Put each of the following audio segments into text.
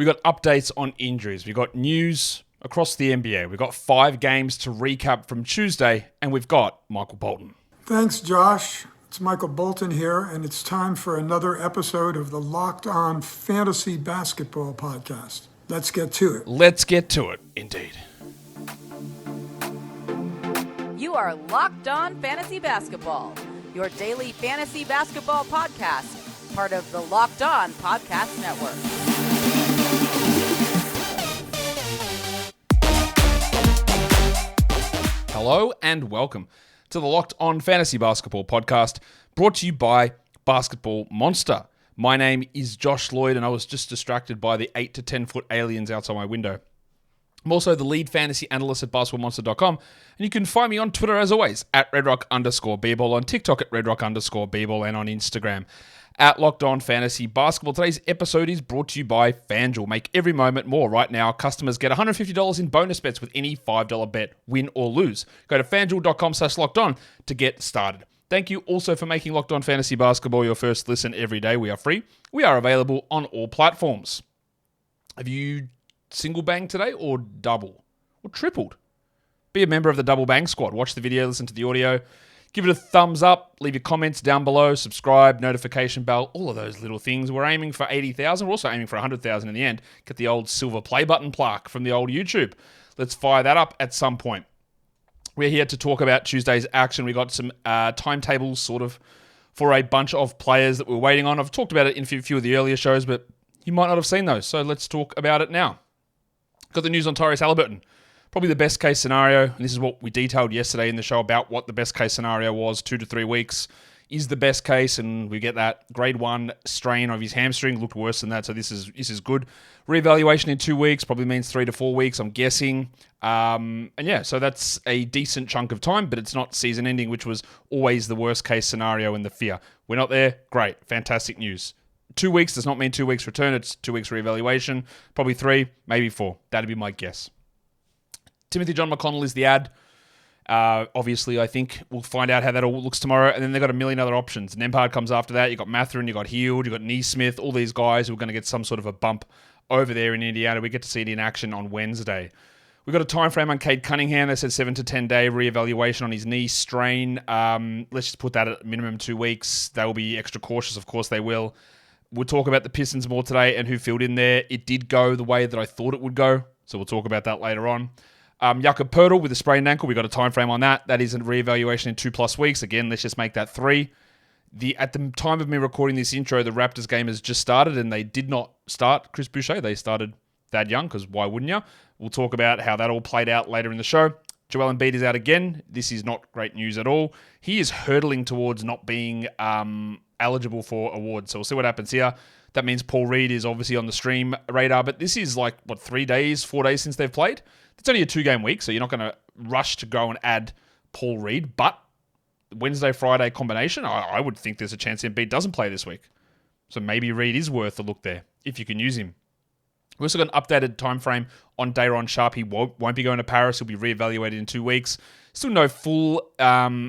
We got updates on injuries. We got news across the NBA. We've got 5 games to recap from Tuesday, and we've got Michael Bolton. Thanks, Josh. It's Michael Bolton here, and it's time for another episode of the Locked On Fantasy Basketball Podcast. Let's get to it. Let's get to it, indeed. You are Locked On Fantasy Basketball, your daily fantasy basketball podcast, part of the Locked On Podcast Network. Hello and welcome to the Locked On Fantasy Basketball Podcast, brought to you by Basketball Monster. My name is Josh Lloyd, and I was just distracted by the 8 to 10 foot aliens outside my window. I'm also the lead fantasy analyst at basketballmonster.com, and you can find me on Twitter as always, at redrock_bball, on TikTok at redrock_bball, and on Instagram at Locked On Fantasy Basketball. Today's episode is brought to you by FanDuel. Make every moment more. Right now, customers get $150 in bonus bets with any $5 bet, win or lose. Go to fanduel.com/lockedon to get started. Thank you also for making Locked On Fantasy Basketball your first listen every day. We are free. We are available on all platforms. Have you single bang today or double or tripled? Be a member of the Double Bang Squad. Watch the video, listen to the audio. Give it a thumbs up, leave your comments down below, subscribe, notification bell, all of those little things. We're aiming for 80,000. We're also aiming for 100,000 in the end. Get the old silver play button plaque from the old YouTube. Let's fire that up at some point. We're here to talk about Tuesday's action. We got some timetables sort of for a bunch of players that we're waiting on. I've talked about it in a few of the earlier shows, but you might not have seen those. So let's talk about it now. Got the news on Tyrese Haliburton. Probably the best case scenario, and this is what we detailed yesterday in the show about what the best case scenario was, 2 to 3 weeks is the best case, and we get that grade 1 strain of his hamstring, looked worse than that, so this is good. Reevaluation in 2 weeks probably means 3 to 4 weeks, I'm guessing. And yeah, so that's a decent chunk of time, but it's not season ending, which was always the worst case scenario and the fear. We're not there, great, fantastic news. 2 weeks does not mean 2 weeks return, it's 2 weeks reevaluation, probably 3, maybe 4, that'd be my guess. Timothy John McConnell is the ad. Obviously, I think we'll find out how that all looks tomorrow. And then they've got a million other options. Nembhard comes after that. You've got Mathurin, you've got Heald, you've got Neesmith, all these guys who are going to get some sort of a bump over there in Indiana. We get to see it in action on Wednesday. We've got a time frame on Cade Cunningham. They said 7 to 10 day reevaluation on his knee strain. Let's just put that at minimum 2 weeks. They will be extra cautious. Of course they will. We'll talk about the Pistons more today and who filled in there. It did go the way that I thought it would go. So we'll talk about that later on. Jakob Poeltl with a sprained ankle. We got a time frame on that. That is a reevaluation in 2+ weeks. Again, let's just make that 3. At the time of me recording this intro, the Raptors game has just started, and they did not start Chris Boucher. They started Thad Young, because why wouldn't you? We'll talk about how that all played out later in the show. Joel Embiid is out again. This is not great news at all. He is hurtling towards not being eligible for awards. So we'll see what happens here. That means Paul Reed is obviously on the stream radar, but this is like, 4 days since they've played? It's only a 2-game week, so you're not going to rush to go and add Paul Reed, but Wednesday-Friday combination, I would think there's a chance Embiid doesn't play this week. So maybe Reed is worth a look there, if you can use him. We've also got an updated time frame on Day'Ron Sharpe. He won't be going to Paris. He'll be reevaluated in 2 weeks. Still no full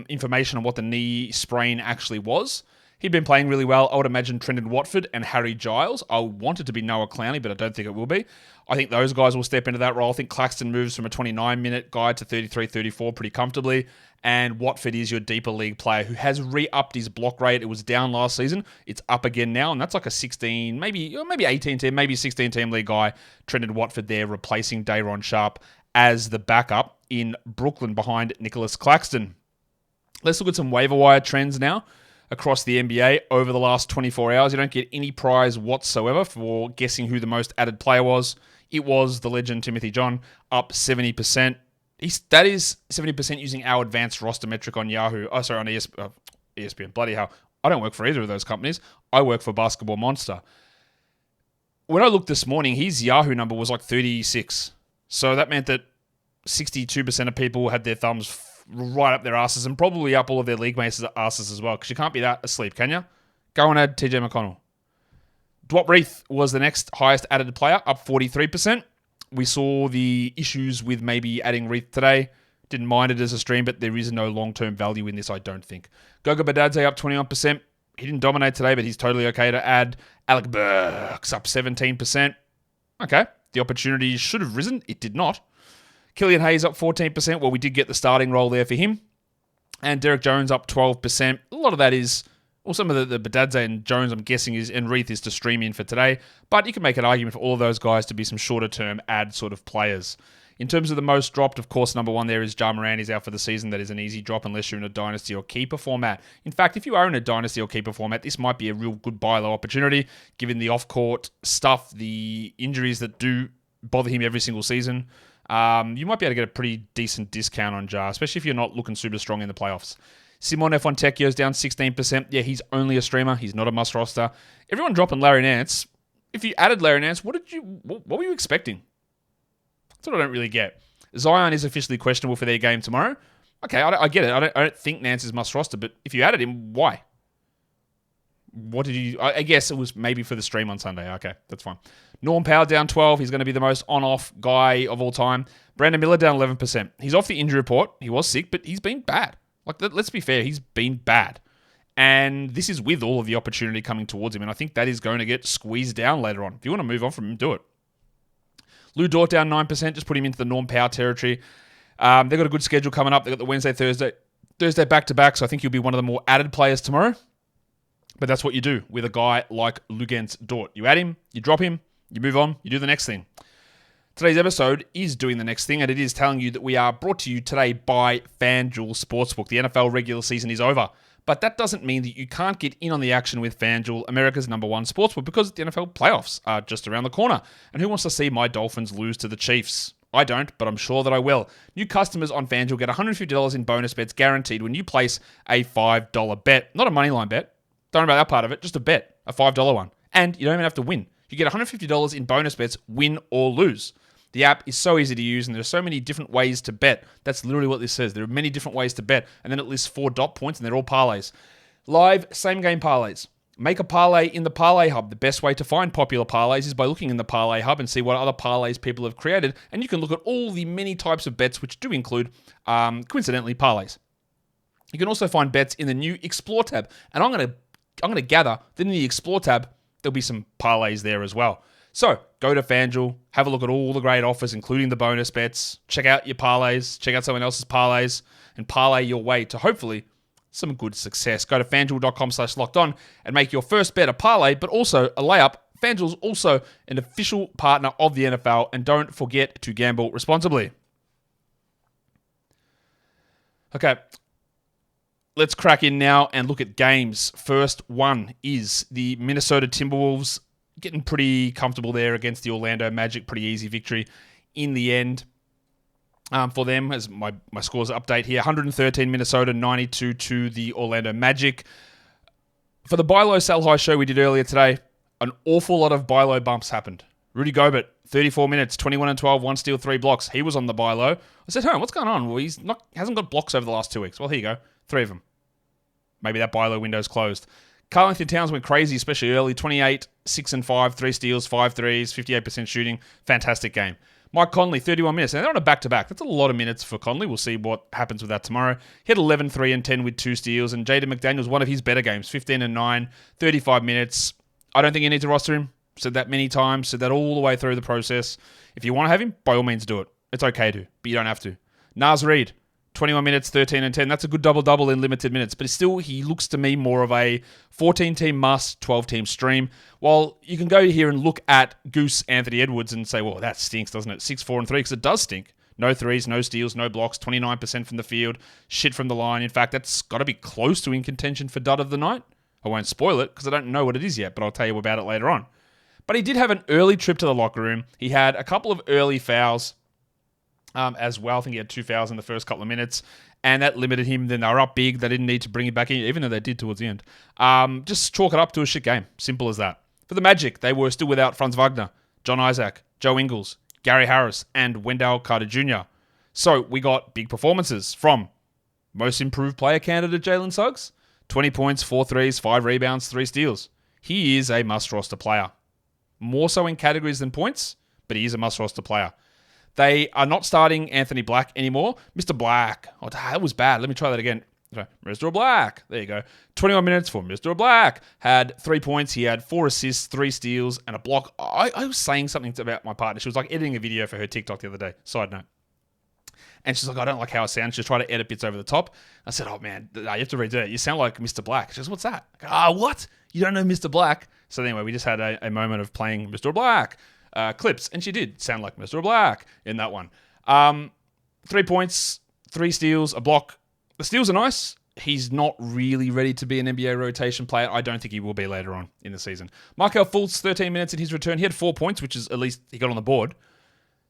information on what the knee sprain actually was. He'd been playing really well. I would imagine Trendon Watford and Harry Giles. I want it to be Noah Clowney, but I don't think it will be. I think those guys will step into that role. I think Claxton moves from a 29-minute guy to 33, 34 pretty comfortably. And Watford is your deeper league player who has re-upped his block rate. It was down last season. It's up again now, and that's like a 16, maybe 18 team, maybe 16 team league guy. Trendon Watford there replacing Day'Ron Sharpe as the backup in Brooklyn behind Nicholas Claxton. Let's look at some waiver wire trends now across the NBA over the last 24 hours. You don't get any prize whatsoever for guessing who the most added player was. It was the legend Timothy John, up 70%. That is 70% using our advanced roster metric on Yahoo. Oh, sorry, on ESPN. Bloody hell. I don't work for either of those companies. I work for Basketball Monster. When I looked this morning, his Yahoo number was like 36. So that meant that 62% of people had their thumbs right up their asses and probably up all of their league mates' asses as well, because you can't be that asleep, can you? Go and add TJ McConnell. Dwight Reith was the next highest added player, up 43%. We saw the issues with maybe adding Reith today. Didn't mind it as a stream, but there is no long-term value in this, I don't think. Goga Badadze up 21%. He didn't dominate today, but he's totally okay to add. Alec Burks up 17%. Okay, the opportunity should have risen. It did not. Killian Hayes up 14%. Well, we did get the starting role there for him. And Derek Jones up 12%. A lot of that is, well, some of the Badadze and Jones, I'm guessing, and Reith is to stream in for today. But you can make an argument for all of those guys to be some shorter-term ad sort of players. In terms of the most dropped, of course, number one there is Ja Morant. He's out for the season. That is an easy drop unless you're in a Dynasty or Keeper format. In fact, if you are in a Dynasty or Keeper format, this might be a real good buy low opportunity, given the off-court stuff, the injuries that do bother him every single season. You might be able to get a pretty decent discount on Ja, especially if you're not looking super strong in the playoffs. Simon Fontecchio's down 16%. Yeah, he's only a streamer. He's not a must roster. Everyone dropping Larry Nance. If you added Larry Nance, what were you expecting? That's what I don't really get. Zion is officially questionable for their game tomorrow. Okay, I get it. I don't think Nance is must roster, but if you added him, why? What did you... I guess it was maybe for the stream on Sunday. Okay, that's fine. Norm Powell down 12. He's going to be the most on-off guy of all time. Brandon Miller down 11%. He's off the injury report. He was sick, but he's been bad. Like, let's be fair. He's been bad. And this is with all of the opportunity coming towards him. And I think that is going to get squeezed down later on. If you want to move on from him, do it. Lou Dort down 9%. Just put him into the Norm Powell territory. They've got a good schedule coming up. They've got the Wednesday, Thursday back-to-back. So I think he'll be one of the more added players tomorrow. But that's what you do with a guy like Luguentz Dort. You add him, you drop him, you move on, you do the next thing. Today's episode is doing the next thing, and it is telling you that we are brought to you today by FanDuel Sportsbook. The NFL regular season is over, but that doesn't mean that you can't get in on the action with FanDuel, America's #1 sportsbook, because the NFL playoffs are just around the corner. And who wants to see my Dolphins lose to the Chiefs? I don't, but I'm sure that I will. New customers on FanDuel get $150 in bonus bets guaranteed when you place a $5 bet. Not a moneyline bet. Don't worry about that part of it. Just a bet. A $5 one. And you don't even have to win. You get $150 in bonus bets, win or lose. The app is so easy to use, and there's so many different ways to bet. That's literally what this says. There are many different ways to bet. And then it lists 4 dot points, and they're all parlays. Live same-game parlays. Make a parlay in the Parlay Hub. The best way to find popular parlays is by looking in the Parlay Hub and see what other parlays people have created. And you can look at all the many types of bets, which do include, coincidentally, parlays. You can also find bets in the new Explore tab. And I'm going to gather that in the Explore tab, there'll be some parlays there as well. So go to FanDuel, have a look at all the great offers, including the bonus bets. Check out your parlays, check out someone else's parlays, and parlay your way to hopefully some good success. Go to FanDuel.com/lockedon and make your first bet a parlay, but also a layup. FanDuel's also an official partner of the NFL, and don't forget to gamble responsibly. Okay. Let's crack in now and look at games. First one is the Minnesota Timberwolves getting pretty comfortable there against the Orlando Magic. Pretty easy victory in the end for them. As my scores update here, 113 Minnesota, 92 to the Orlando Magic. For the buy low, sell high show we did earlier today, an awful lot of buy low bumps happened. Rudy Gobert, 34 minutes, 21 and 12, 1 steal, 3 blocks. He was on the buy low. I said, what's going on? Well, hasn't got blocks over the last 2 weeks. Well, here you go. 3 of them. Maybe that buy low window's closed. Karl Anthony Towns went crazy, especially early. 28, 6 and 5, 3 steals, 5 threes, 58% shooting. Fantastic game. Mike Conley, 31 minutes. And they're on a back-to-back. That's a lot of minutes for Conley. We'll see what happens with that tomorrow. He had 11, 3 and 10 with 2 steals. And Jaden McDaniels, one of his better games. 15 and 9, 35 minutes. I don't think you need to roster him. Said that many times. Said that all the way through the process. If you want to have him, by all means do it. It's okay to, but you don't have to. Naz Reid, 21 minutes, 13 and 10. That's a good double-double in limited minutes. But still, he looks to me more of a 14-team must, 12-team stream. While you can go here and look at Goose Anthony Edwards and say, well, that stinks, doesn't it? 6, 4, and 3, because it does stink. No threes, no steals, no blocks, 29% from the field, shit from the line. In fact, that's got to be close to in contention for dud of the night. I won't spoil it because I don't know what it is yet, but I'll tell you about it later on. But he did have an early trip to the locker room. He had a couple of early fouls as well. I think he had 2 fouls in the first couple of minutes, and that limited him. Then they were up big. They didn't need to bring him back in, even though they did towards the end. Just chalk it up to a shit game. Simple as that. For the Magic, they were still without Franz Wagner, John Isaac, Joe Ingles, Gary Harris, and Wendell Carter Jr. So we got big performances from most improved player candidate Jalen Suggs. 20 points, 4 threes, 5 rebounds, 3 steals. He is a must-roster player. More so in categories than points, but he is a must-roster player. They are not starting Anthony Black anymore. Mr. Black. Oh, that was bad. Let me try that again. Sorry, Mr. Black. There you go. 21 minutes for Mr. Black. Had 3 points. He had 4 assists, 3 steals, and a block. I was saying something about my partner. She was like editing a video for her TikTok the other day. Side note. And she's like, I don't like how it sounds. She's trying to edit bits over the top. I said, oh, man, you have to redo it. You sound like Mr. Black. She goes, what's that? I go, what? You don't know Mr. Black? So anyway, we just had a moment of playing Mr. Black clips. And she did sound like Mr. Black in that one. 3 points, 3 steals, a block. The steals are nice. He's not really ready to be an NBA rotation player. I don't think he will be later on in the season. Markelle Fultz, 13 minutes in his return. He had 4 points, which is at least he got on the board.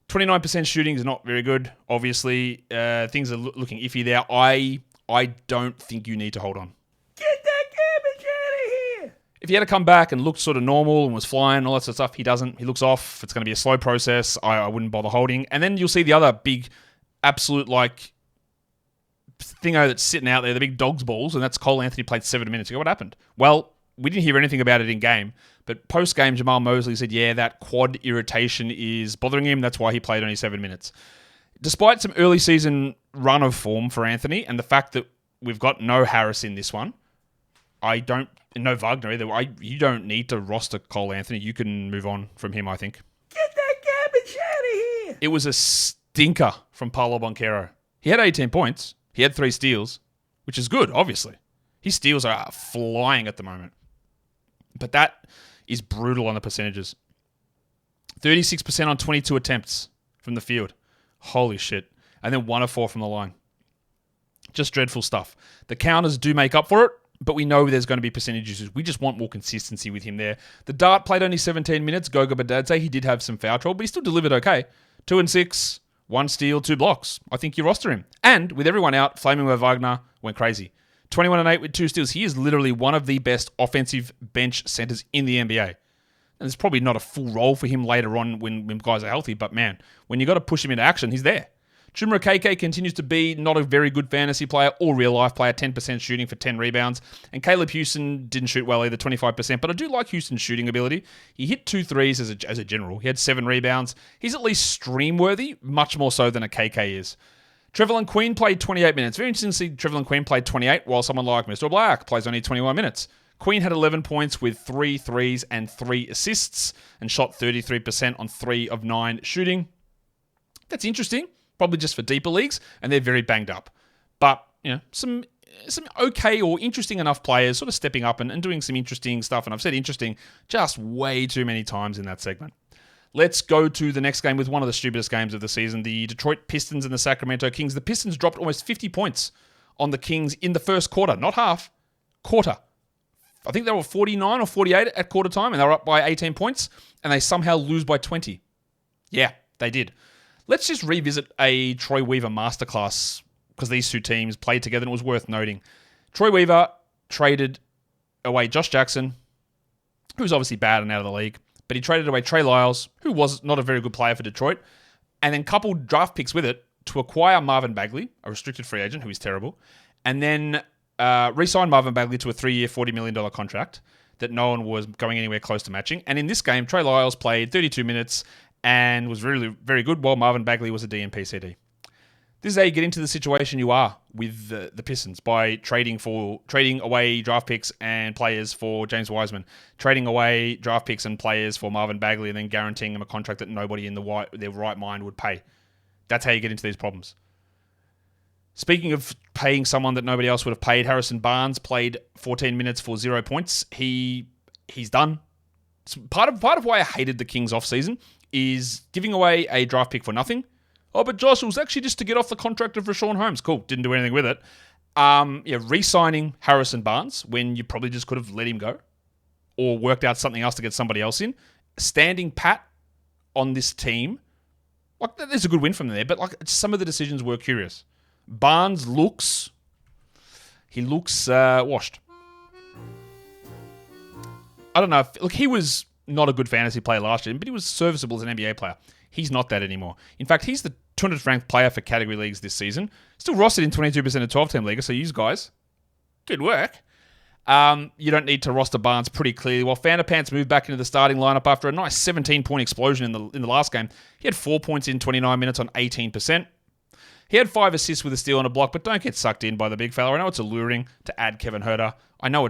29% shooting is not very good. Obviously, things are looking iffy there. I don't think you need to hold on. Get that garbage out of here! If he had to come back and looked sort of normal and was flying and all that sort of stuff, he doesn't. He looks off. It's going to be a slow process. I wouldn't bother holding. And then you'll see the other big, absolute, thingo that's sitting out there, the big dog's balls, and that's Cole Anthony played 7 minutes ago. What happened? Well, we didn't hear anything about it in game, but post-game, Jamal Mosley said, yeah, that quad irritation is bothering him. That's why he played only 7 minutes. Despite some early season run of form for Anthony and the fact that we've got no Harris in this one, no Wagner either. You don't need to roster Cole Anthony. You can move on from him, I think. Get that garbage out of here! It was a stinker from Paolo Banchero. He had 18 points. He had 3 steals, which is good, obviously. His steals are flying at the moment. But that is brutal on the percentages. 36% on 22 attempts from the field. Holy shit. And then 1 of 4 from the line. Just dreadful stuff. The counters do make up for it, but we know there's going to be percentage issues. We just want more consistency with him there. The Dart played only 17 minutes. Goga Badadze, he did have some foul trouble, but he still delivered okay. 2 and 6. 1 steal, 2 blocks. I think you roster him. And with everyone out, Flaming Wagner went crazy. 21 and 8 with 2 steals. He is literally one of the best offensive bench centers in the NBA. And there's probably not a full role for him later on when guys are healthy, but man, when you got to push him into action, he's there. Chuma Okeke continues to be not a very good fantasy player or real life player, 10% shooting for 10 rebounds. And Caleb Houston didn't shoot well either, 25%, but I do like Houston's shooting ability. He hit 2 threes as a general. He had 7 rebounds. He's at least stream-worthy, much more so than a KK is. Trevelyan Queen played 28 minutes. Very interesting to see Trevelyan Queen played 28, while someone like Mr. Black plays only 21 minutes. Queen had 11 points with 3 threes and 3 assists and shot 33% on 3 of 9 shooting. That's interesting. Probably just for deeper leagues, and they're very banged up. But, some okay or interesting enough players sort of stepping up and doing some interesting stuff. And I've said interesting just way too many times in that segment. Let's go to the next game with one of the stupidest games of the season, the Detroit Pistons and the Sacramento Kings. The Pistons dropped almost 50 points on the Kings in the first quarter, not half, quarter. I think they were 49 or 48 at quarter time, and they were up by 18 points, and they somehow lose by 20. Yeah, they did. Let's just revisit a Troy Weaver masterclass, because these two teams played together, and it was worth noting. Troy Weaver traded away Josh Jackson, who's obviously bad and out of the league, but he traded away Trey Lyles, who was not a very good player for Detroit, and then coupled draft picks with it to acquire Marvin Bagley, a restricted free agent who is terrible, and then re-signed Marvin Bagley to a 3-year, $40 million contract that no one was going anywhere close to matching. And in this game, Trey Lyles played 32 minutes and was really very good, while Marvin Bagley was a DNP CD. This is how you get into the situation you are with the Pistons, by trading away draft picks and players for James Wiseman, trading away draft picks and players for Marvin Bagley, and then guaranteeing him a contract that nobody in their right mind would pay. That's how you get into these problems. Speaking of paying someone that nobody else would have paid, Harrison Barnes played 14 minutes for 0 points. He's done. It's part of why I hated the Kings offseason is giving away a draft pick for nothing. Oh, but Josh, it was actually just to get off the contract of Rashawn Holmes. Cool, didn't do anything with it. Re-signing Harrison Barnes when you probably just could have let him go or worked out something else to get somebody else in. Standing pat on this team, there's a good win from there, but some of the decisions were curious. Barnes looks washed. I don't know. He was not a good fantasy player last year, but he was serviceable as an NBA player. He's not that anymore. In fact, he's the 200th ranked player for category leagues this season. Still rostered in 22% of 12-team leaguers, so you guys, good work. You don't need to roster Barnes pretty clearly. While Vanderpants moved back into the starting lineup after a nice 17-point explosion in the last game, he had 4 points in 29 minutes on 18%. He had 5 assists with a steal and a block, but don't get sucked in by the big fella. I know it's alluring to add Kevin Huerter. I know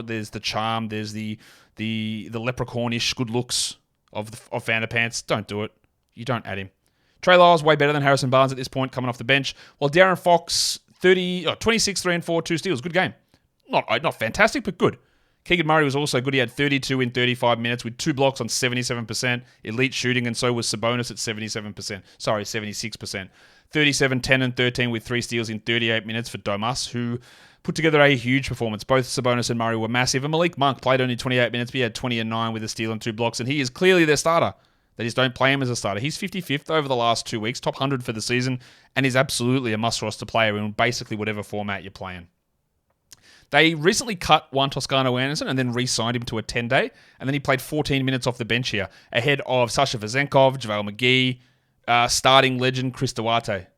there's the charm, there's the leprechaunish good looks of Vanderpants. Don't do it. You don't add him. Trey Lyles way better than Harrison Barnes at this point, coming off the bench. While Darren Fox 26, 3 and 4, 2 steals. Good game. Not fantastic, but good. Keegan Murray was also good. He had 32 in 35 minutes with 2 blocks on 77%. Elite shooting, and so was Sabonis at 77%. Sorry, 76%. 37, 10, and 13 with 3 steals in 38 minutes for Domas, who put together a huge performance. Both Sabonis and Murray were massive. And Malik Monk played only 28 minutes, but he had 20 and 9 with a steal and 2 blocks, and he is clearly their starter. They just don't play him as a starter. He's 55th over the last 2 weeks, top 100 for the season, and he's absolutely a must-roster player in basically whatever format you're playing. They recently cut Juan Toscano Anderson and then re-signed him to a 10-day, and then he played 14 minutes off the bench here, ahead of Sasha Vezenkov, JaVale McGee, starting legend Chris Duarte.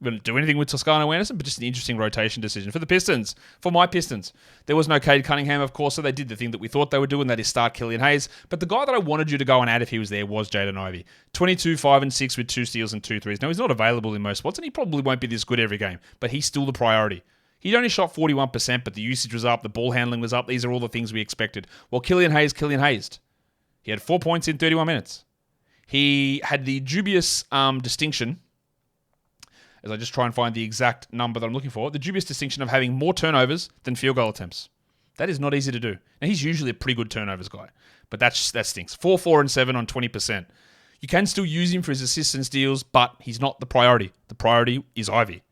We didn't do anything with Toscano Anderson, but just an interesting rotation decision for the Pistons. For my Pistons, there was no Cade Cunningham, of course, so they did the thing that we thought they would do, and that is start Killian Hayes. But the guy that I wanted you to go and add if he was there was Jaden Ivey. 22, 5, and 6 with 2 steals and 2 threes. Now, he's not available in most spots, and he probably won't be this good every game, but he's still the priority. He only shot 41%, but the usage was up, the ball handling was up. These are all the things we expected. Well, Killian Hayes. He had 4 points in 31 minutes. He had the dubious distinction, as I just try and find the exact number that I'm looking for, the dubious distinction of having more turnovers than field goal attempts. That is not easy to do. Now, he's usually a pretty good turnovers guy, but that stinks. 4, 4, and 7 on 20%. You can still use him for his assists and steals, but he's not the priority. The priority is Ivey.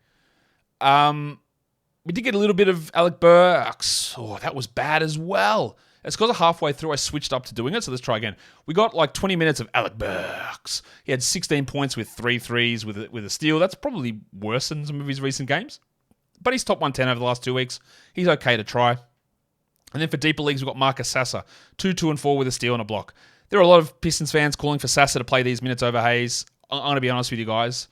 We did get a little bit of Alec Burks. Oh, that was bad as well. It's because halfway through I switched up to doing it, so let's try again. We got like 20 minutes of Alec Burks. He had 16 points with 3 threes with a steal. That's probably worse than some of his recent games. But he's top 110 over the last 2 weeks. He's okay to try. And then for deeper leagues, we've got Marcus Sasser. 2, 2, and 4 with a steal and a block. There are a lot of Pistons fans calling for Sasser to play these minutes over Hayes. I'm going to be honest with you guys.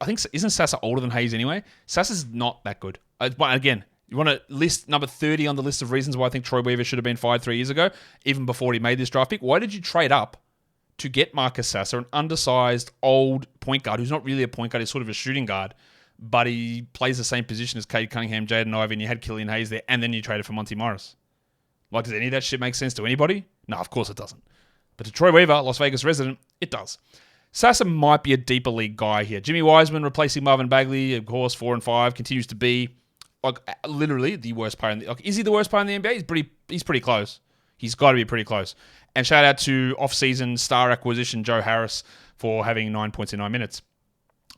I think, isn't Sasser older than Hayes anyway? Sasser's not that good. Again, you want to list number 30 on the list of reasons why I think Troy Weaver should have been fired 3 years ago, even before he made this draft pick. Why did you trade up to get Marcus Sasser, an undersized old point guard who's not really a point guard, he's sort of a shooting guard, but he plays the same position as Cade Cunningham, Jaden Ivey, and you had Killian Hayes there, and then you traded for Monty Morris. Like, does any of that shit make sense to anybody? No, of course it doesn't. But to Troy Weaver, Las Vegas resident, it does. Sasser might be a deeper league guy here. Jimmy Wiseman replacing Marvin Bagley, of course, 4 and 5, continues to be like literally the worst player in the... Like, is he the worst player in the NBA? He's pretty close. He's got to be pretty close. And shout out to off-season star acquisition Joe Harris for having 9 points in 9 minutes.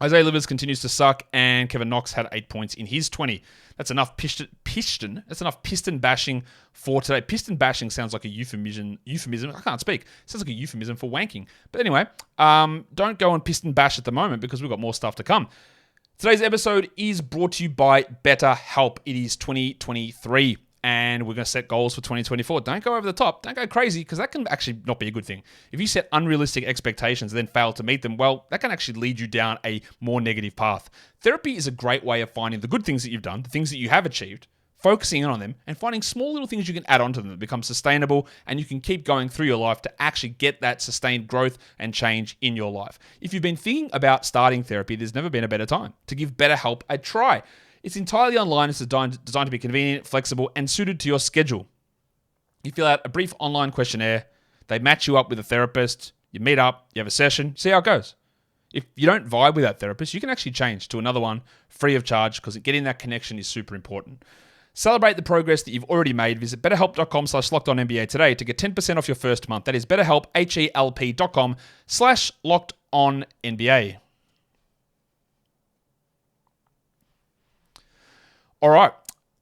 Isaiah Livers continues to suck, and Kevin Knox had 8 points in his 20. That's enough That's enough piston bashing for today. Piston bashing sounds like a euphemism. I can't speak. It sounds like a euphemism for wanking. But anyway, don't go and piston bash at the moment because we've got more stuff to come. Today's episode is brought to you by BetterHelp. It is 2023, and we're going to set goals for 2024. Don't go over the top. Don't go crazy, because that can actually not be a good thing. If you set unrealistic expectations and then fail to meet them, well, that can actually lead you down a more negative path. Therapy is a great way of finding the good things that you've done, the things that you have achieved, focusing in on them, and finding small little things you can add on to them that become sustainable, and you can keep going through your life to actually get that sustained growth and change in your life. If you've been thinking about starting therapy, there's never been a better time to give BetterHelp a try. It's entirely online. It's designed to be convenient, flexible, and suited to your schedule. You fill out a brief online questionnaire. They match you up with a therapist. You meet up. You have a session. See how it goes. If you don't vibe with that therapist, you can actually change to another one free of charge, because getting that connection is super important. Celebrate the progress that you've already made. Visit betterhelp.com/lockedonnba today to get 10% off your first month. That is betterhelp, HELP.com/lockedonnba. All right,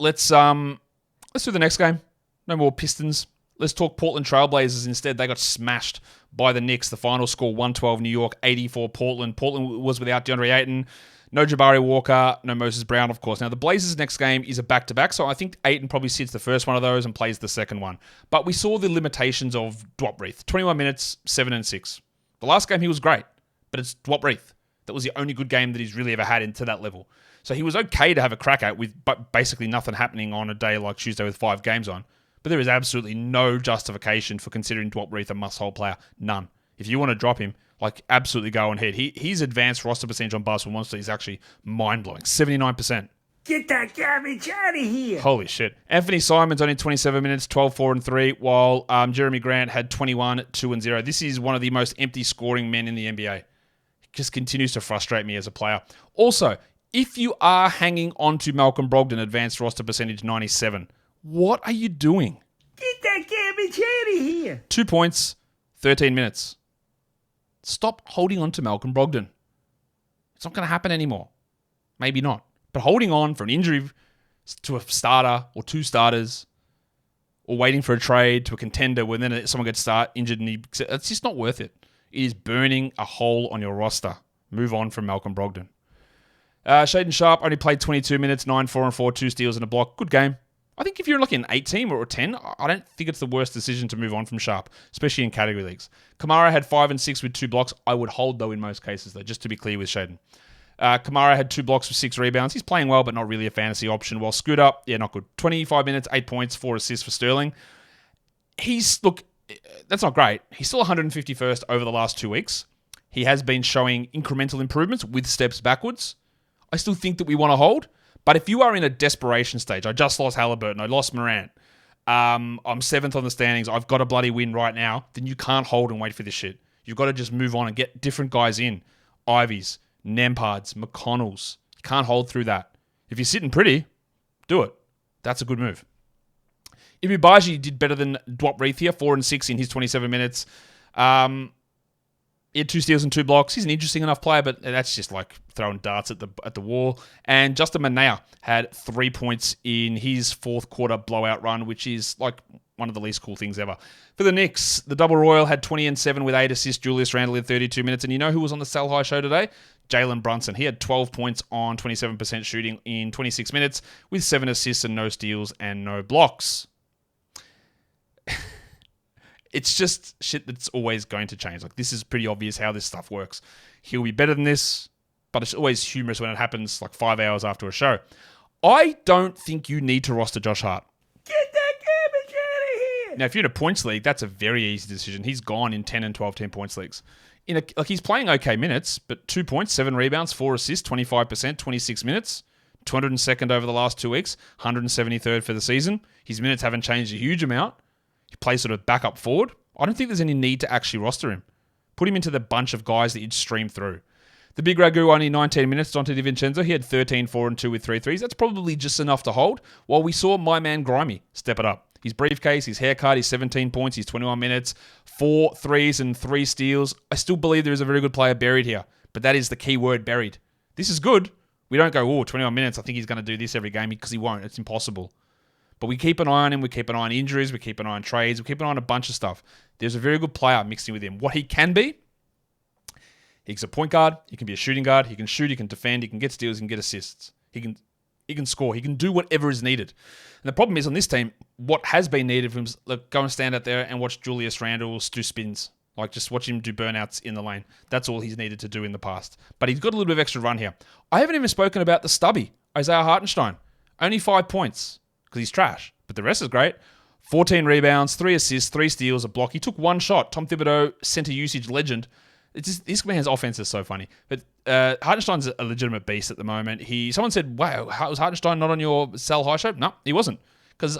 let's do the next game. No more Pistons. Let's talk Portland Trailblazers instead. They got smashed by the Knicks. The final score, 112 New York, 84 Portland. Portland was without DeAndre Ayton. No Jabari Walker, no Moses Brown, of course. Now, the Blazers' next game is a back-to-back, so I think Ayton probably sits the first one of those and plays the second one. But we saw the limitations of Dwop-Reath. 21 minutes, 7 and 6. The last game, he was great, but it's Dwop-Reath. That was the only good game that he's really ever had into that level. So he was okay to have a crack at with basically nothing happening on a day like Tuesday with 5 games on. But there is absolutely no justification for considering Dwop-Reath a must-hold player. None. If you want to drop him, Like, absolutely going ahead. His advanced roster percentage on Basketball Monster is actually mind-blowing. 79%. Get that garbage out of here. Holy shit. Anthony Simons only 27 minutes, 12, 4, and 3, while Jeremy Grant had 21, 2, and 0. This is one of the most empty scoring men in the NBA. It just continues to frustrate me as a player. Also, if you are hanging on to Malcolm Brogdon, advanced roster percentage 97, what are you doing? Get that garbage out of here. 2 points, 13 minutes. Stop holding on to Malcolm Brogdon. It's not going to happen anymore. Maybe not. But holding on for an injury to a starter or two starters, or waiting for a trade to a contender when then someone gets injured and it's just not worth it. It is burning a hole on your roster. Move on from Malcolm Brogdon. Shaden Sharp only played 22 minutes, 9, 4, and 4, 2 steals and a block. Good game. I think if you're like an 8 team or a 10, I don't think it's the worst decision to move on from Sharp, especially in category leagues. Kamara had 5 and 6 with 2 blocks. I would hold, though, in most cases, though, just to be clear with Shaden. Kamara had 2 blocks with 6 rebounds. He's playing well, but not really a fantasy option. While Scooter, not good. 25 minutes, 8 points, 4 assists for Sterling. That's not great. He's still 151st over the last 2 weeks. He has been showing incremental improvements with steps backwards. I still think that we want to hold. But if you are in a desperation stage, I just lost Haliburton, I lost Morant, I'm 7th on the standings, I've got a bloody win right now, then you can't hold and wait for this shit. You've got to just move on and get different guys in. Ivies, Nempards, McConnells. You can't hold through that. If you're sitting pretty, do it. That's a good move. Ibubaji did better than Dwop Reith here, 4 and 6 in his 27 minutes. He had 2 steals and 2 blocks. He's an interesting enough player, but that's just like throwing darts at the wall. And Justin Manea had 3 points in his 4th quarter blowout run, which is like one of the least cool things ever. For the Knicks, the Double Royal had 20 and 7 with 8 assists. Julius Randle in 32 minutes. And you know who was on the Sell High show today? Jalen Brunson. He had 12 points on 27% shooting in 26 minutes with 7 assists and no steals and no blocks. It's just shit that's always going to change. Like, this is pretty obvious how this stuff works. He'll be better than this, but it's always humorous when it happens like 5 hours after a show. I don't think you need to roster Josh Hart. Get that garbage out of here. Now, if you're in a points league, that's a very easy decision. He's gone in 10 and 12 10 points leagues. He's playing okay minutes, but 2 points, 7 rebounds, 4 assists, 25%, 26 minutes. 202nd over the last 2 weeks, 173rd for the season. His minutes haven't changed a huge amount. He plays sort of backup forward. I don't think there's any need to actually roster him. Put him into the bunch of guys that you'd stream through. The big Ragu only 19 minutes. Dante DiVincenzo, he had 13, 4, and 2 with 3 threes. That's probably just enough to hold. While we saw my man Grimy step it up. His briefcase, his haircut, his 17 points, his 21 minutes, 4 threes and 3 steals. I still believe there is a very good player buried here. But that is the key word, buried. This is good. We don't go, 21 minutes. I think he's going to do this every game, because he won't. It's impossible. But we keep an eye on him. We keep an eye on injuries. We keep an eye on trades. We keep an eye on a bunch of stuff. There's a very good player mixing with him. What he can be, he's a point guard. He can be a shooting guard. He can shoot. He can defend. He can get steals. He can get assists. He can score. He can do whatever is needed. And the problem is on this team, what has been needed from him is go and stand out there and watch Julius Randle do spins. Like, just watch him do burnouts in the lane. That's all he's needed to do in the past. But he's got a little bit of extra run here. I haven't even spoken about the stubby, Isaiah Hartenstein. Only 5 points. Because he's trash. But the rest is great. 14 rebounds, 3 assists, 3 steals, a block. He took 1 shot. Tom Thibodeau, center usage legend. This man's offense is so funny. But Hartenstein's a legitimate beast at the moment. Someone said, wow, was Hartenstein not on your sell high show? No, he wasn't. Because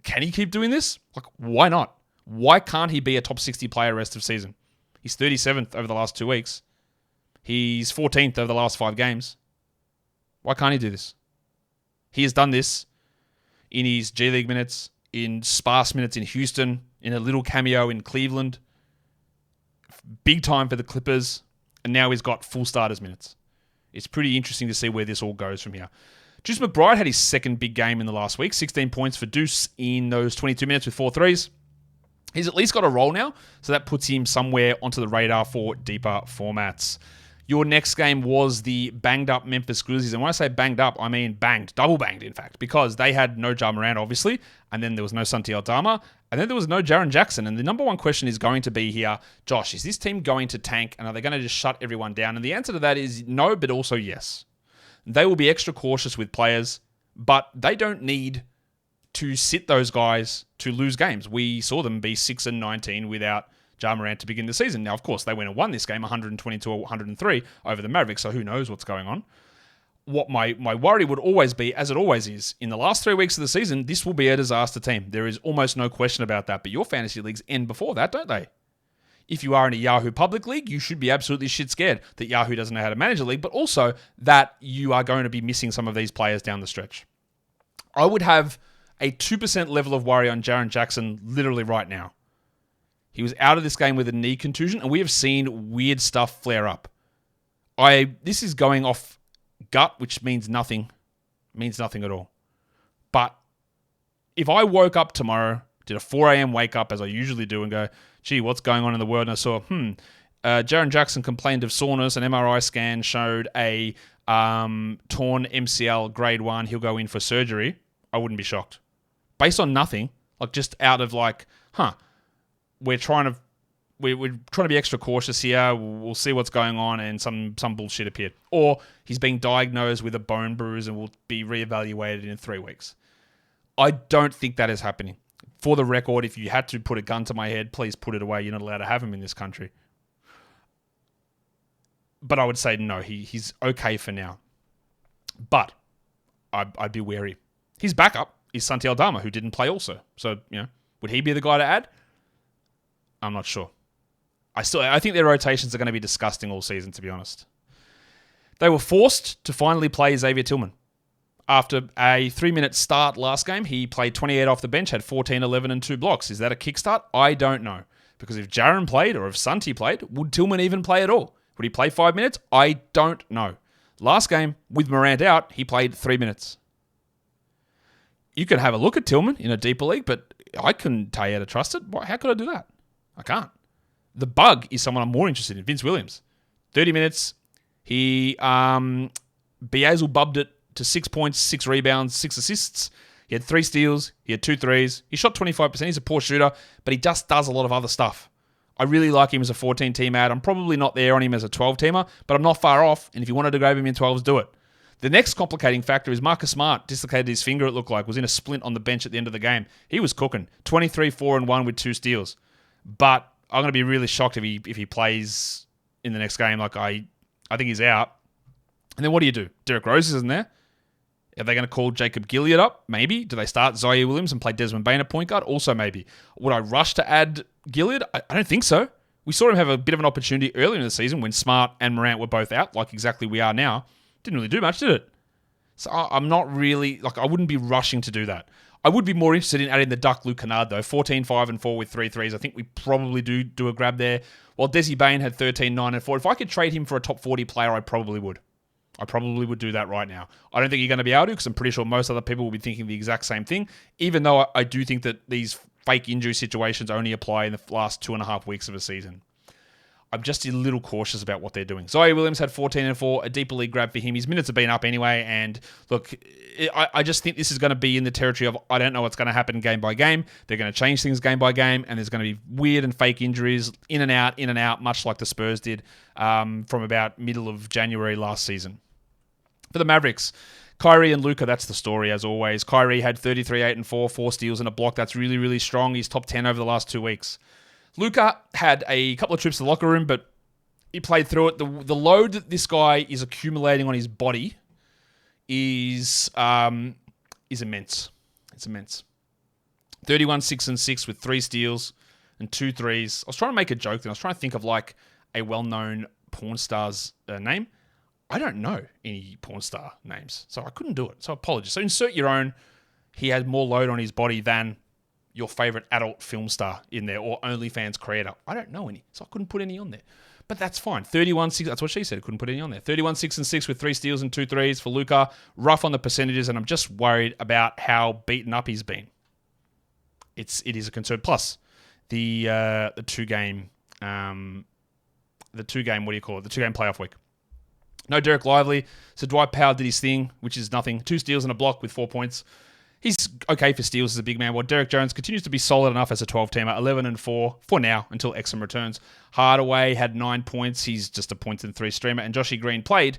can he keep doing this? Like, why not? Why can't he be a top 60 player rest of season? He's 37th over the last 2 weeks. He's 14th over the last 5 games. Why can't he do this? He has done this in his G League minutes, in sparse minutes in Houston, in a little cameo in Cleveland. Big time for the Clippers, and now he's got full starters minutes. It's pretty interesting to see where this all goes from here. Deuce McBride had his second big game in the last week, 16 points for Deuce in those 22 minutes with 4 threes. He's at least got a role now, so that puts him somewhere onto the radar for deeper formats. Your next game was the banged-up Memphis Grizzlies. And when I say banged up, I mean banged. Double banged, in fact. Because they had no Ja Morant, obviously. And then there was no Santi Aldama. And then there was no Jaren Jackson. And the number one question is going to be here, Josh, is this team going to tank? And are they going to just shut everyone down? And the answer to that is no, but also yes. They will be extra cautious with players. But they don't need to sit those guys to lose games. We saw them be 6 and 19 without Ja Morant to begin the season. Now, of course, they went and won this game 122-103 over the Mavericks, so who knows what's going on. What my worry would always be, as it always is, in the last 3 weeks of the season, this will be a disaster team. There is almost no question about that, but your fantasy leagues end before that, don't they? If you are in a Yahoo public league, you should be absolutely shit scared that Yahoo doesn't know how to manage a league, but also that you are going to be missing some of these players down the stretch. I would have a 2% level of worry on Jaren Jackson literally right now. He was out of this game with a knee contusion, and we have seen weird stuff flare up. This is going off gut, which means nothing. Means nothing at all. But if I woke up tomorrow, did a 4 a.m. wake up as I usually do and go, gee, what's going on in the world? And I saw, Jaren Jackson complained of soreness. An MRI scan showed a torn MCL grade 1. He'll go in for surgery. I wouldn't be shocked. Based on nothing, like just out of like, we're trying to be extra cautious here. We'll see what's going on, and some bullshit appeared. Or he's being diagnosed with a bone bruise and will be reevaluated in 3 weeks. I don't think that is happening. For the record, if you had to put a gun to my head, please put it away. You're not allowed to have him in this country. But I would say no, he's okay for now. But I'd be wary. His backup is Santi Aldama, who didn't play also. So, would he be the guy to add? I'm not sure. I think their rotations are going to be disgusting all season, to be honest. They were forced to finally play Xavier Tillman. After a 3-minute start last game, he played 28 off the bench, had 14, 11, and 2 blocks. Is that a kickstart? I don't know. Because if Jaren played or if Santi played, would Tillman even play at all? Would he play 5 minutes? I don't know. Last game, with Morant out, he played 3 minutes. You could have a look at Tillman in a deeper league, but I couldn't tell you how to trust it. How could I do that? I can't. The bug is someone I'm more interested in, Vince Williams. 30 minutes. He Beazel-bubbed it to 6 points, 6 rebounds, 6 assists. He had 3 steals. He had 2 threes. He shot 25%. He's a poor shooter, but he just does a lot of other stuff. I really like him as a 14-team ad. I'm probably not there on him as a 12-teamer, but I'm not far off, and if you wanted to grab him in 12s, do it. The next complicating factor is Marcus Smart dislocated his finger, it looked like, was in a splint on the bench at the end of the game. He was cooking. 23, 4, and 1 with 2 steals. But I'm going to be really shocked if he plays in the next game. Like I think he's out. And then what do? Derrick Rose isn't there. Are they going to call Jacob Gilead up? Maybe. Do they start Zaire Williams and play Desmond Bane at point guard? Also maybe. Would I rush to add Gilead? I don't think so. We saw him have a bit of an opportunity earlier in the season when Smart and Morant were both out, like exactly we are now. Didn't really do much, did it? So I'm not really, I wouldn't be rushing to do that. I would be more interested in adding the Duck Luke Kennard, though. 14, 5, and 4 with 3 threes. I think we probably do a grab there. While Desi Bane had 13, 9, and 4. If I could trade him for a top 40 player, I probably would. I probably would do that right now. I don't think you're going to be able to, because I'm pretty sure most other people will be thinking the exact same thing, even though I do think that these fake injury situations only apply in the last 2.5 weeks of a season. I'm just a little cautious about what they're doing. Zaire Williams had 14 and 4, a deeper league grab for him. His minutes have been up anyway, and look, I just think this is going to be in the territory of I don't know what's going to happen game by game. They're going to change things game by game, and there's going to be weird and fake injuries in and out, much like the Spurs did from about middle of January last season. For the Mavericks, Kyrie and Luka, that's the story as always. Kyrie had 33, 8, and 4 steals and a block. That's really, really strong. He's top 10 over the last 2 weeks. Luka had a couple of trips to the locker room, but he played through it. The load that this guy is accumulating on his body is immense. It's immense. 31, 6, and 6 with 3 steals and 2 threes. I was trying to make a joke then. I was trying to think of like a well-known porn star's name. I don't know any porn star names, so I couldn't do it. So apologies. So insert your own. He had more load on his body than your favorite adult film star in there or OnlyFans creator. I don't know any, so I couldn't put any on there. But that's fine. 31, 6, that's what she said. Couldn't put any on there. 31, 6, and 6 with 3 steals and 2 threes for Luka. Rough on the percentages, and I'm just worried about how beaten up he's been. It is a concern. Plus, the 2-game, what do you call it? The 2-game playoff week. No Derek Lively. So Dwight Powell did his thing, which is nothing. 2 steals and a block with 4 points. He's okay for steals as a big man, while Derek Jones continues to be solid enough as a 12-teamer. 11 and 4 for now until Exum returns. Hardaway had 9 points. He's just a point and 3 streamer. And Joshy Green played,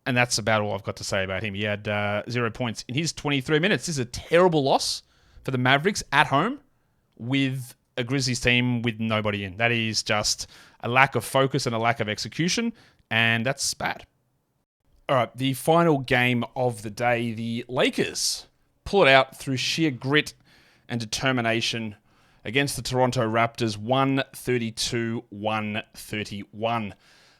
and that's about all I've got to say about him. He had 0 points in his 23 minutes. This is a terrible loss for the Mavericks at home with a Grizzlies team with nobody in. That is just a lack of focus and a lack of execution, and that's bad. All right, the final game of the day, the Lakers pull it out through sheer grit and determination against the Toronto Raptors, 132-131.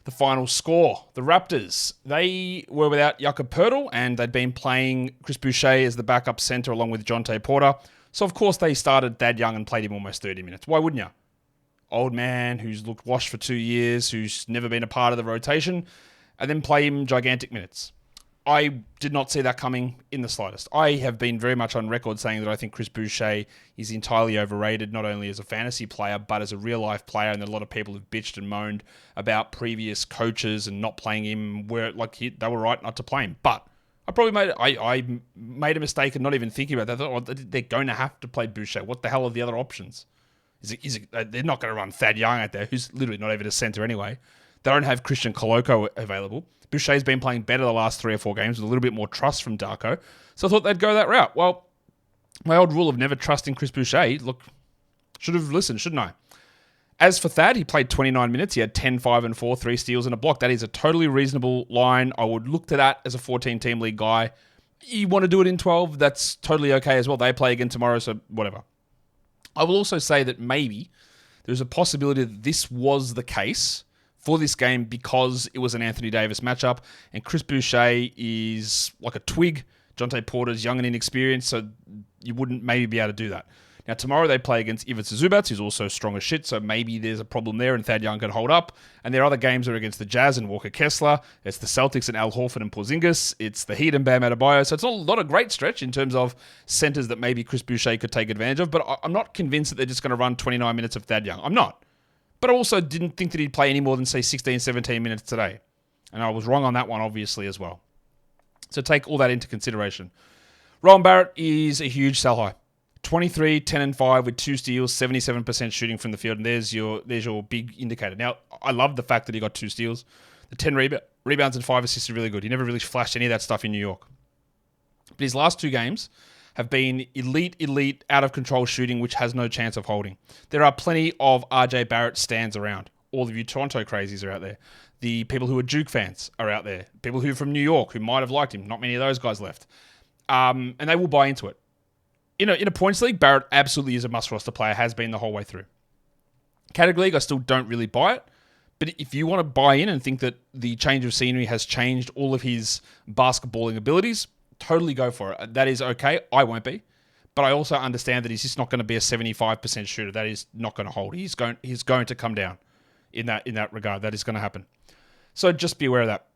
The final score, the Raptors, they were without Jakob Poeltl, and they'd been playing Chris Boucher as the backup center along with Jonte Porter. So, of course, they started Thad Young and played him almost 30 minutes. Why wouldn't you? Old man who's looked washed for 2 years, who's never been a part of the rotation, and then play him gigantic minutes. I did not see that coming in the slightest. I have been very much on record saying that I think Chris Boucher is entirely overrated, not only as a fantasy player, but as a real-life player, and a lot of people have bitched and moaned about previous coaches and not playing him where they were right not to play him. But I made a mistake in not even thinking about that. I thought, they're going to have to play Boucher. What the hell are the other options? They're not going to run Thad Young out there, who's literally not even a center anyway. They don't have Christian Koloko available. Boucher's been playing better the last 3 or 4 games with a little bit more trust from Darko. So I thought they'd go that route. Well, my old rule of never trusting Chris Boucher, should have listened, shouldn't I? As for Thad, he played 29 minutes. He had 10, 5, and 4, 3 steals and a block. That is a totally reasonable line. I would look to that as a 14-team league guy. You want to do it in 12, that's totally okay as well. They play again tomorrow, so whatever. I will also say that maybe there's a possibility that this was the case for this game because it was an Anthony Davis matchup, and Chris Boucher is like a twig. Jonte Porter's young and inexperienced, so you wouldn't maybe be able to do that. Now, tomorrow they play against Ivica Zubac, who's also strong as shit, so maybe there's a problem there and Thad Young can hold up. And their other games are against the Jazz and Walker Kessler. It's the Celtics and Al Horford and Porzingis. It's the Heat and Bam Adebayo. So it's not a great stretch in terms of centers that maybe Chris Boucher could take advantage of, but I'm not convinced that they're just going to run 29 minutes of Thad Young. I'm not. But I also didn't think that he'd play any more than, say, 16, 17 minutes today. And I was wrong on that one, obviously, as well. So take all that into consideration. Rowan Barrett is a huge sell high. 23, 10, and 5 with 2 steals, 77% shooting from the field, and there's your big indicator. Now, I love the fact that he got 2 steals. The 10 rebounds and 5 assists are really good. He never really flashed any of that stuff in New York. But his last 2 games have been elite, out-of-control shooting, which has no chance of holding. There are plenty of RJ Barrett stands around. All of you Toronto crazies are out there. The people who are Duke fans are out there. People who are from New York who might have liked him. Not many of those guys left. And they will buy into it. In a points league, Barrett absolutely is a must-roster player, has been the whole way through. Category league, I still don't really buy it. But if you want to buy in and think that the change of scenery has changed all of his basketballing abilities, totally go for it. That is okay. I won't be. But I also understand that he's just not going to be a 75% shooter. That is not going to hold. He's going to come down in that regard. That is going to happen. So just be aware of that.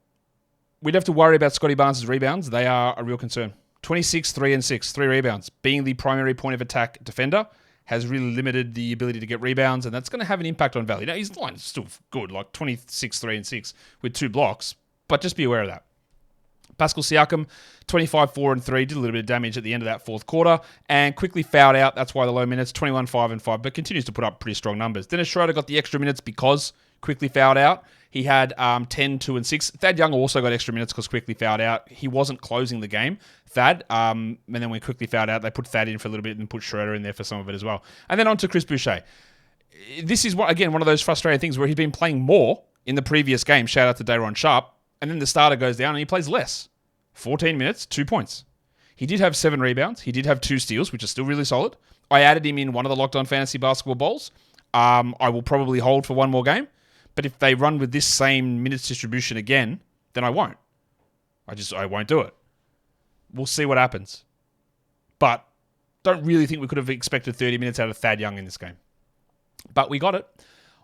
We'd have to worry about Scotty Barnes' rebounds. They are a real concern. 26, 3, and 6, 3 rebounds. Being the primary point of attack defender has really limited the ability to get rebounds, and that's going to have an impact on value. Now, his line is still good, like 26, 3, and 6 with 2 blocks, but just be aware of that. Pascal Siakam, 25, 4, and 3, did a little bit of damage at the end of that fourth quarter, and quickly fouled out. That's why the low minutes, 21, 5, and 5, but continues to put up pretty strong numbers. Dennis Schroeder got the extra minutes because quickly fouled out. He had 10, 2, and 6. Thad Young also got extra minutes because quickly fouled out. He wasn't closing the game, Thad. And then when quickly fouled out, they put Thad in for a little bit and put Schroeder in there for some of it as well. And then on to Chris Boucher. This is, one of those frustrating things where he'd been playing more in the previous game. Shout out to Day'Ron Sharpe. And then the starter goes down and he plays less. 14 minutes, 2 points. He did have 7 rebounds. He did have 2 steals, which is still really solid. I added him in one of the Locked On Fantasy Basketball Bowls. I will probably hold for one more game. But if they run with this same minutes distribution again, then I won't. I won't do it. We'll see what happens. But don't really think we could have expected 30 minutes out of Thad Young in this game. But we got it.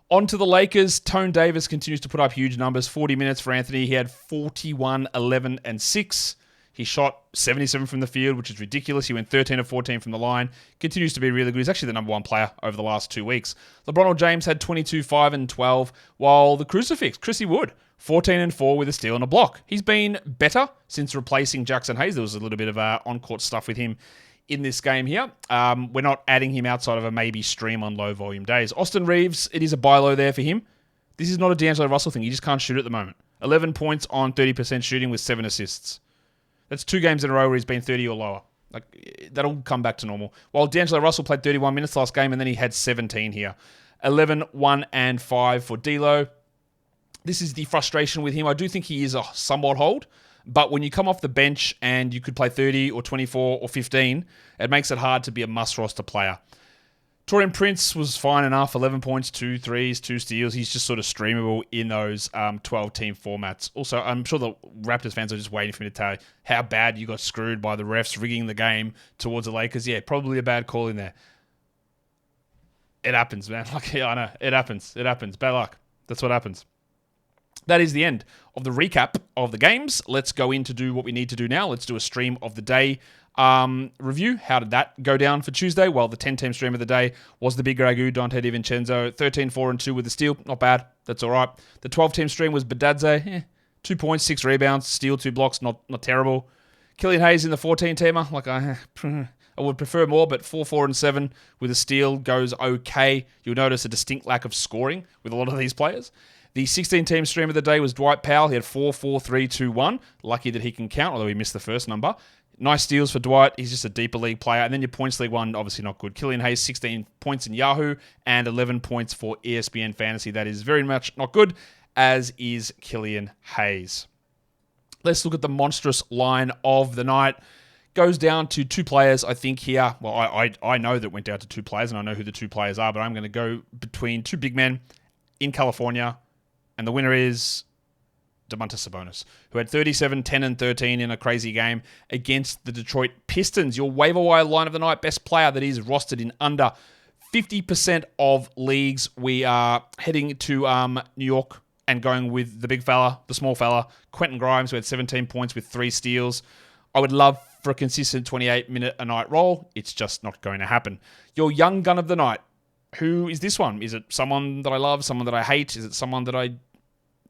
On to the Lakers. Tone Davis continues to put up huge numbers. 40 minutes for Anthony. He had 41, 11, and 6. He shot 77 from the field, which is ridiculous. He went 13 of 14 from the line. Continues to be really good. He's actually the number 1 player over the last 2 weeks. LeBron James had 22, 5, and 12, while the Crucifix, Chrissy Wood, 14 and 4 with a steal and a block. He's been better since replacing Jackson Hayes. There was a little bit of on-court stuff with him in this game here. We're not adding him outside of a maybe stream on low-volume days. Austin Reeves, it is a buy low there for him. This is not a D'Angelo Russell thing. He just can't shoot at the moment. 11 points on 30% shooting with 7 assists. That's 2 games in a row where he's been 30 or lower. Like, that'll come back to normal. While D'Angelo Russell played 31 minutes last game, and then he had 17 here. 11, 1, and 5 for D'Lo. This is the frustration with him. I do think he is a somewhat hold, but when you come off the bench and you could play 30 or 24 or 15, it makes it hard to be a must-roster player. Taurean Prince was fine enough, 11 points, 2 threes, 2 steals. He's just sort of streamable in those 12-team formats. Also, I'm sure the Raptors fans are just waiting for me to tell you how bad you got screwed by the refs rigging the game towards the Lakers. Yeah, probably a bad call in there. It happens, man. Like, yeah, I know. It happens. It happens. Bad luck. That's what happens. That is the end of the recap of the games. Let's go in to do what we need to do now. Let's do a stream of the day review. How did that go down for Tuesday? Well, the 10-team stream of the day was the big Ragu, Dante DiVincenzo, 13, 4, and 2 with the steal. Not bad. That's all right. The 12-team stream was Badadze, 2 points, 6 rebounds, steal, 2 blocks. Not terrible. Killian Hayes in the 14-teamer. Like, I would prefer more, but 4, 4, and 7 with a steal goes okay. You'll notice a distinct lack of scoring with a lot of these players. The 16-team stream of the day was Dwight Powell. He had 4, 4, 3, 2, 1. Lucky that he can count, although he missed the first number. Nice steals for Dwight. He's just a deeper league player. And then your points league one, obviously not good. Killian Hayes, 16 points in Yahoo and 11 points for ESPN Fantasy. That is very much not good, as is Killian Hayes. Let's look at the monstrous line of the night. Goes down to 2 players, I think, here. Well, I know that it went down to 2 players, and I know who the 2 players are, but I'm going to go between 2 big men in California. And the winner is Domantas Sabonis, who had 37, 10, and 13 in a crazy game against the Detroit Pistons. Your waiver wire line of the night, best player that is rostered in under 50% of leagues. We are heading to New York and going with the big fella, the small fella, Quentin Grimes, who had 17 points with 3 steals. I would love for a consistent 28-minute-a-night role. It's just not going to happen. Your young gun of the night. Who is this one? Is it someone that I love, someone that I hate? Is it someone that I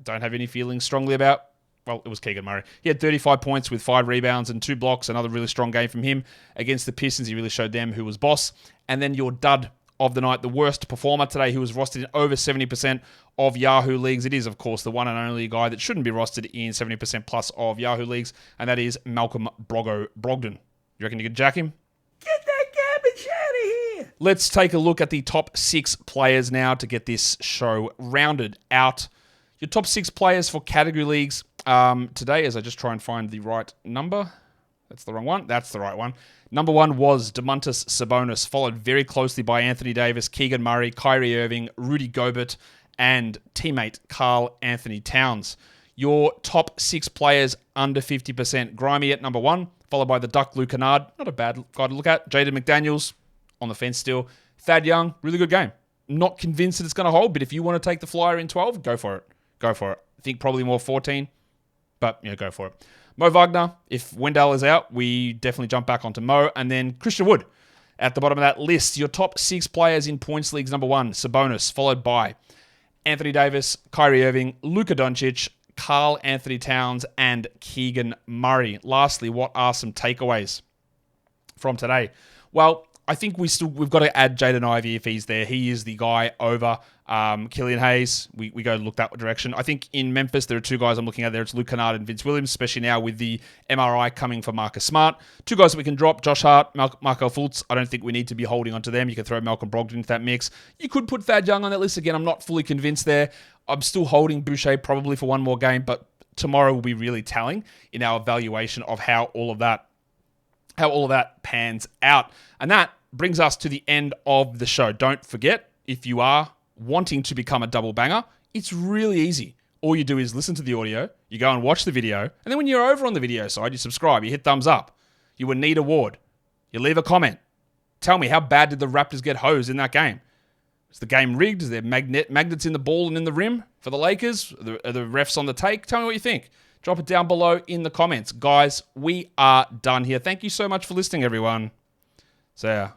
don't have any feelings strongly about? Well, it was Keegan Murray. He had 35 points with 5 rebounds and 2 blocks. Another really strong game from him against the Pistons. He really showed them who was boss. And then your dud of the night, the worst performer today, who was rostered in over 70% of Yahoo leagues. It is, of course, the one and only guy that shouldn't be rostered in 70% plus of Yahoo leagues, and that is Malcolm Brogdon. You reckon you could jack him? Get that garbage out of here! Let's take a look at the top 6 players now to get this show rounded out. Your top 6 players for category leagues today, as I just try and find the right number. That's the wrong one. That's the right one. Number 1 was Domantas Sabonis, followed very closely by Anthony Davis, Keegan Murray, Kyrie Irving, Rudy Gobert, and teammate Karl Anthony Towns. Your top 6 players under 50%. Grimy at number 1, followed by the Duck Luke Kennard. Not a bad guy to look at. Jaden McDaniels on the fence still. Thad Young, really good game. Not convinced that it's going to hold, but if you want to take the flyer in 12, go for it. Go for it. I think probably more 14, but go for it. Mo Wagner, if Wendell is out, we definitely jump back onto Mo. And then Christian Wood at the bottom of that list. Your top 6 players in points leagues. Number 1, Sabonis, followed by Anthony Davis, Kyrie Irving, Luka Doncic, Karl Anthony Towns, and Keegan Murray. Lastly, what are some takeaways from today? Well, I think we've got to add Jaden Ivey if he's there. He is the guy over Killian Hayes. We go look that direction. I think in Memphis, there are 2 guys I'm looking at there. It's Luke Kennard and Vince Williams, especially now with the MRI coming for Marcus Smart. 2 guys that we can drop, Josh Hart, Marco Fultz. I don't think we need to be holding onto them. You can throw Malcolm Brogdon into that mix. You could put Thad Young on that list. Again, I'm not fully convinced there. I'm still holding Boucher probably for one more game, but tomorrow will be really telling in our evaluation of how all of that pans out. And that brings us to the end of the show. Don't forget, if you are wanting to become a double banger, it's really easy. All you do is listen to the audio, you go and watch the video, and then when you're over on the video side, you subscribe, you hit thumbs up, you win Need Award, you leave a comment. Tell me, how bad did the Raptors get hosed in that game? Is the game rigged? Is there magnets in the ball and in the rim for the Lakers? Are the refs on the take? Tell me what you think. Drop it down below in the comments. Guys, we are done here. Thank you so much for listening, everyone. See ya.